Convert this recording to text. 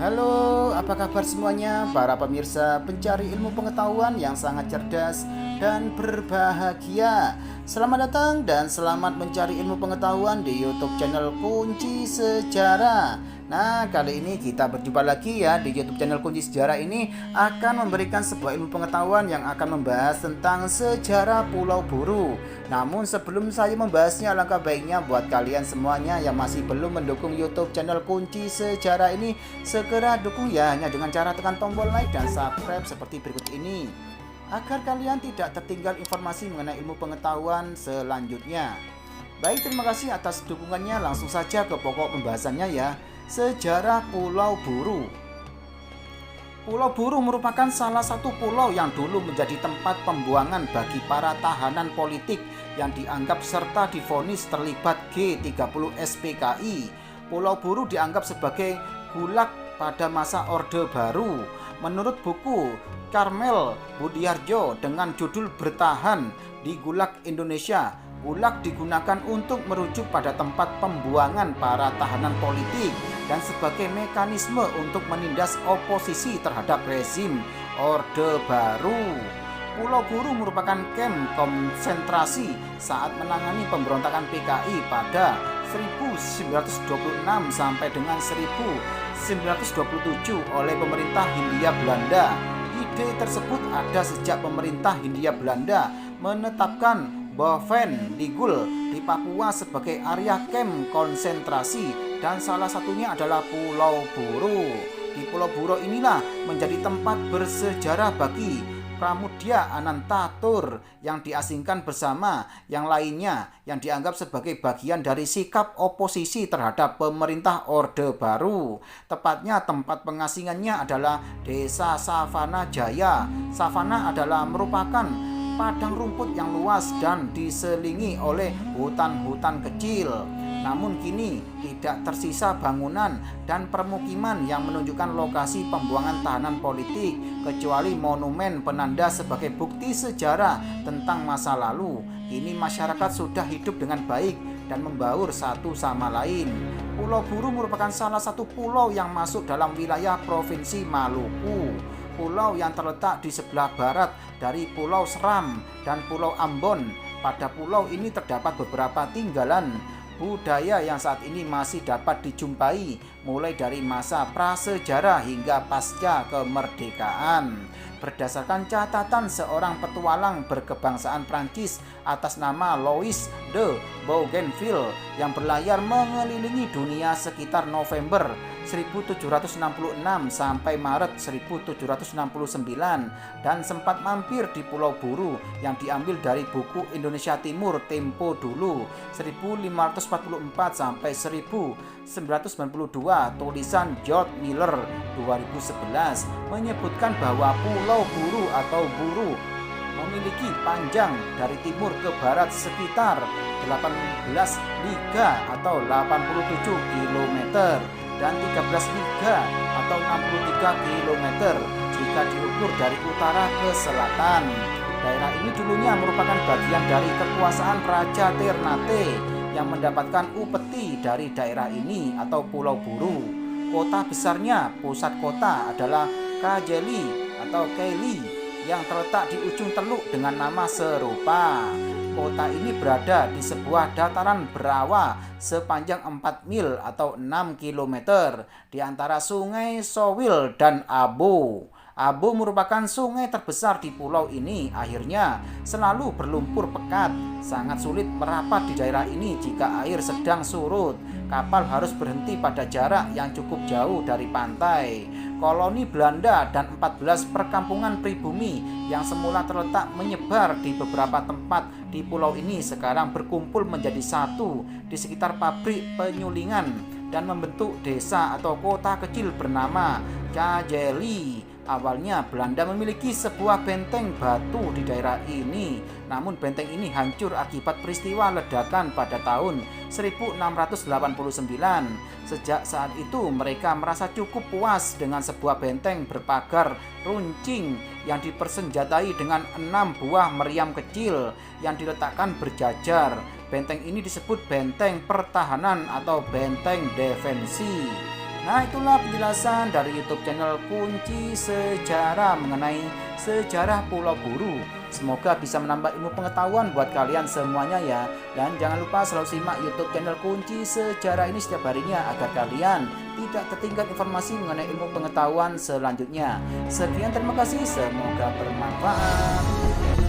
Halo, apa kabar semuanya? Para pemirsa pencari ilmu pengetahuan yang sangat cerdas dan berbahagia. Selamat datang dan selamat mencari ilmu pengetahuan di YouTube channel Kunci Sejarah. Nah, kali ini kita berjumpa lagi ya di YouTube channel Kunci Sejarah ini akan memberikan sebuah ilmu pengetahuan yang akan membahas tentang sejarah Pulau Buru. Namun sebelum saya membahasnya, alangkah baiknya buat kalian semuanya yang masih belum mendukung YouTube channel Kunci Sejarah ini, segera dukung ya, hanya dengan cara tekan tombol like dan subscribe seperti berikut ini, agar kalian tidak tertinggal informasi mengenai ilmu pengetahuan selanjutnya. Baik, terima kasih atas dukungannya. Langsung saja ke pokok pembahasannya ya. Sejarah Pulau Buru. Pulau Buru merupakan salah satu pulau yang dulu menjadi tempat pembuangan bagi para tahanan politik yang dianggap serta divonis terlibat G30 SPKI. Pulau Buru dianggap sebagai gulag pada masa Orde Baru. Menurut buku Karmel Budiarjo dengan judul Bertahan di Gulag Indonesia, gulag digunakan untuk merujuk pada tempat pembuangan para tahanan politik dan sebagai mekanisme untuk menindas oposisi terhadap rezim Orde Baru. Pulau Buru merupakan kamp konsentrasi saat menangani pemberontakan PKI pada 1926 sampai dengan 1927 oleh pemerintah Hindia Belanda. Ide tersebut ada sejak pemerintah Hindia Belanda menetapkan Bovendigul di Papua sebagai area kamp konsentrasi, dan salah satunya adalah Pulau Buru. Di Pulau Buru inilah menjadi tempat bersejarah bagi Pramudia Anantatur yang diasingkan bersama yang lainnya yang dianggap sebagai bagian dari sikap oposisi terhadap pemerintah Orde Baru. Tepatnya tempat pengasingannya adalah Desa Savana Jaya. Savana adalah merupakan padang rumput yang luas dan diselingi oleh hutan-hutan kecil. Namun kini tidak tersisa bangunan dan permukiman yang menunjukkan lokasi pembuangan tahanan politik, kecuali monumen penanda sebagai bukti sejarah tentang masa lalu. Kini masyarakat sudah hidup dengan baik dan membaur satu sama lain. Pulau Buru merupakan salah satu pulau yang masuk dalam wilayah Provinsi Maluku. Pulau yang terletak di sebelah barat dari Pulau Seram dan Pulau Ambon. Pada pulau ini terdapat beberapa tinggalan budaya yang saat ini masih dapat dijumpai, mulai dari masa prasejarah hingga pasca kemerdekaan. Berdasarkan catatan seorang petualang berkebangsaan Prancis atas nama Louis de Bougainville yang berlayar mengelilingi dunia sekitar November 1766 sampai Maret 1769 dan sempat mampir di Pulau Buru yang diambil dari buku Indonesia Timur Tempo Dulu 1544 sampai 1992 tulisan George Miller 2011 menyebutkan bahwa Pulau Buru atau Buru memiliki panjang dari timur ke barat sekitar 18 liga atau 87 km dan 13 liga atau 63 km jika diukur dari utara ke selatan. Daerah ini dulunya merupakan bagian dari kekuasaan Raja Ternate yang mendapatkan upeti dari daerah ini atau Pulau Buru. Kota besarnya, pusat kota adalah Kajeli atau Kaili yang terletak di ujung teluk dengan nama serupa. Kota ini berada di sebuah dataran berawa sepanjang 4 mil atau 6 km di antara Sungai Sowil dan Abo. Abo merupakan sungai terbesar di pulau ini. Akhirnya selalu berlumpur pekat. Sangat sulit merapat di daerah ini jika air sedang surut. Kapal harus berhenti pada jarak yang cukup jauh dari pantai. Koloni Belanda dan 14 perkampungan pribumi yang semula terletak menyebar di beberapa tempat di pulau ini sekarang berkumpul menjadi satu di sekitar pabrik penyulingan dan membentuk desa atau kota kecil bernama Kajeli. Awalnya Belanda memiliki sebuah benteng batu di daerah ini, namun benteng ini hancur akibat peristiwa ledakan pada tahun 1689. Sejak saat itu mereka merasa cukup puas dengan sebuah benteng berpagar runcing yang dipersenjatai dengan 6 buah meriam kecil yang diletakkan berjajar. Benteng ini disebut benteng pertahanan atau benteng defensi. Nah, itulah penjelasan dari YouTube channel Kunci Sejarah mengenai sejarah Pulau Buru. Semoga bisa menambah ilmu pengetahuan buat kalian semuanya ya. Dan jangan lupa selalu simak YouTube channel Kunci Sejarah ini setiap harinya agar kalian tidak tertinggal informasi mengenai ilmu pengetahuan selanjutnya. Sekian, terima kasih, semoga bermanfaat.